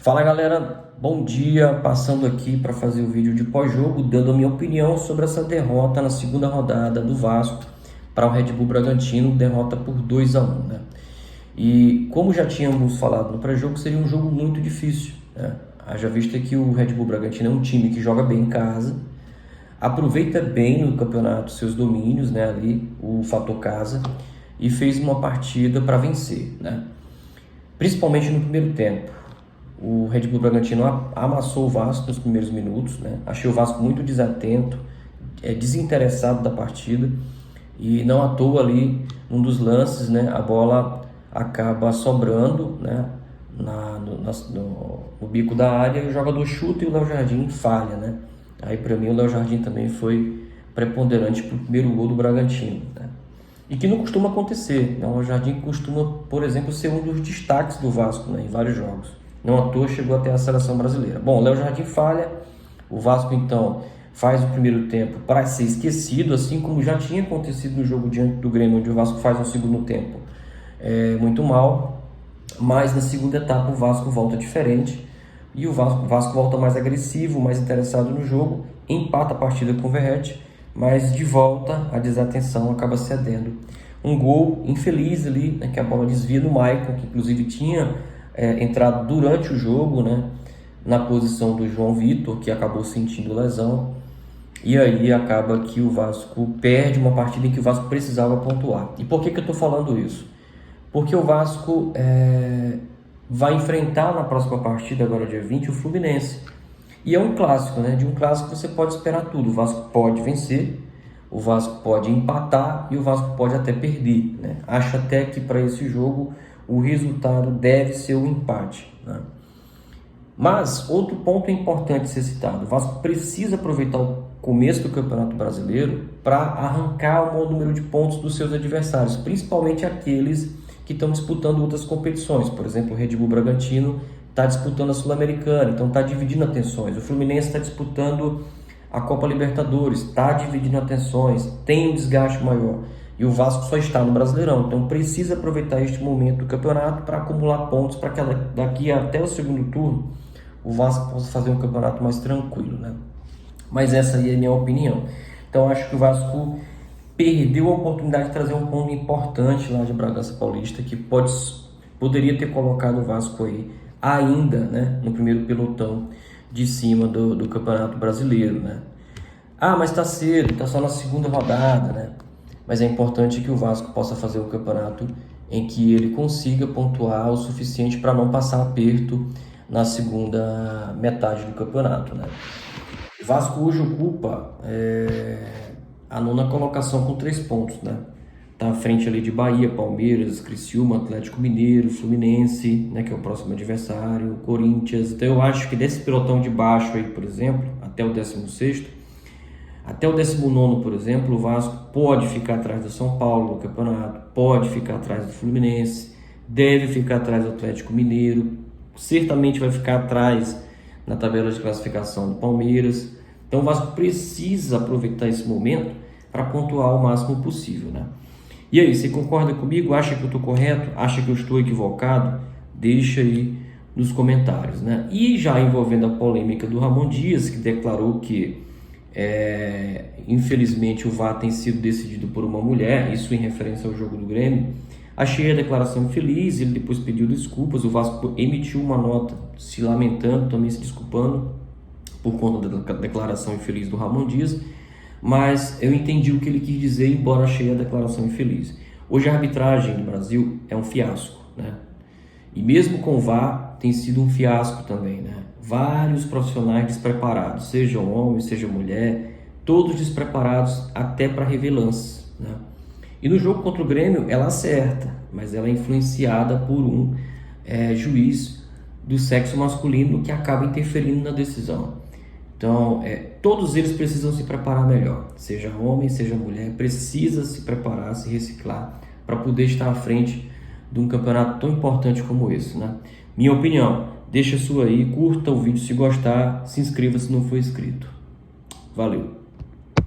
Fala galera, bom dia, passando aqui para fazer o vídeo de pós-jogo, dando a minha opinião sobre essa derrota na segunda rodada do Vasco para o Red Bull Bragantino, derrota por 2-1, né? E como já tínhamos falado no pré-jogo, seria um jogo muito difícil, né? Haja vista que o Red Bull Bragantino é um time que joga bem em casa, aproveita bem no campeonato seus domínios, né, ali, o fator casa, e fez uma partida para vencer, né? Principalmente no primeiro tempo. O Red Bull Bragantino amassou o Vasco nos primeiros minutos, né? Achei o Vasco muito desatento, desinteressado da partida, e não à toa ali, num dos lances, né, a bola acaba sobrando, né, no bico da área, e o jogador chuta e o Léo Jardim falha, né? Aí para mim o Léo Jardim também foi preponderante para o primeiro gol do Bragantino, né? E que não costuma acontecer, né? O Léo Jardim costuma, por exemplo, ser um dos destaques do Vasco, né, em vários jogos. Não à toa chegou até a seleção brasileira. Bom, Léo Jardim falha, o Vasco então faz o primeiro tempo para ser esquecido, assim como já tinha acontecido no jogo diante do Grêmio, onde o Vasco faz o segundo tempo muito mal, mas na segunda etapa o Vasco volta diferente e o Vasco volta mais agressivo, mais interessado no jogo, empata a partida com o Verratti, mas de volta a desatenção acaba cedendo. Um gol infeliz ali, né, que a bola desvia no Maicon, que inclusive tinha entrado durante o jogo, né, na posição do João Vitor, que acabou sentindo lesão, e aí acaba que o Vasco perde uma partida em que o Vasco precisava pontuar. E por que eu estou falando isso? Porque o Vasco vai enfrentar na próxima partida, agora dia 20, o Fluminense. E é um clássico, né? De um clássico você pode esperar tudo. O Vasco pode vencer, o Vasco pode empatar e o Vasco pode até perder, né? Acho até que para esse jogo o resultado deve ser o empate, né? Mas outro ponto importante ser citado: o Vasco precisa aproveitar o começo do Campeonato Brasileiro para arrancar o maior número de pontos dos seus adversários, principalmente aqueles que estão disputando outras competições. Por exemplo, o Red Bull Bragantino está disputando a Sul-Americana, então está dividindo atenções. O Fluminense está disputando a Copa Libertadores, está dividindo atenções, tem um desgaste maior. E o Vasco só está no Brasileirão, então precisa aproveitar este momento do campeonato para acumular pontos, para que daqui até o segundo turno o Vasco possa fazer um campeonato mais tranquilo, né? Mas essa aí é a minha opinião. Então acho que o Vasco perdeu a oportunidade de trazer um ponto importante lá de Bragança Paulista, que poderia ter colocado o Vasco aí ainda, né, no primeiro pelotão de cima do Campeonato Brasileiro, né? Ah, mas está cedo, está só na segunda rodada, né? Mas é importante que o Vasco possa fazer um campeonato em que ele consiga pontuar o suficiente para não passar aperto na segunda metade do campeonato, né? O Vasco hoje ocupa a nona colocação com 3 pontos, né? Tá à frente ali de Bahia, Palmeiras, Criciúma, Atlético Mineiro, Fluminense, né, que é o próximo adversário, Corinthians. Então eu acho que desse pelotão de baixo aí, por exemplo, até o 16º, até o 19º, por exemplo, o Vasco pode ficar atrás do São Paulo no campeonato, pode ficar atrás do Fluminense, deve ficar atrás do Atlético Mineiro, certamente vai ficar atrás na tabela de classificação do Palmeiras. Então o Vasco precisa aproveitar esse momento para pontuar o máximo possível, né? E aí, você concorda comigo? Acha que eu estou correto? Acha que eu estou equivocado? Deixa aí nos comentários, né? E já envolvendo a polêmica do Ramon Dias, que declarou que infelizmente o VAR tem sido decidido por uma mulher, isso em referência ao jogo do Grêmio. Achei a declaração feliz, ele depois pediu desculpas, o Vasco emitiu uma nota se lamentando, também se desculpando por conta da declaração infeliz do Ramon Dias, mas eu entendi o que ele quis dizer, embora achei a declaração infeliz. Hoje a arbitragem do Brasil é um fiasco, né? E mesmo com o VAR tem sido um fiasco também, né? Vários profissionais despreparados, seja homem, seja mulher, todos despreparados até para rever lances, né? E no jogo contra o Grêmio ela acerta, mas ela é influenciada por um juiz do sexo masculino que acaba interferindo na decisão. Então, todos eles precisam se preparar melhor, seja homem, seja mulher, precisa se preparar, se reciclar para poder estar à frente de um campeonato tão importante como esse, né? Minha opinião, deixa a sua aí, curta o vídeo se gostar, se inscreva se não for inscrito. Valeu!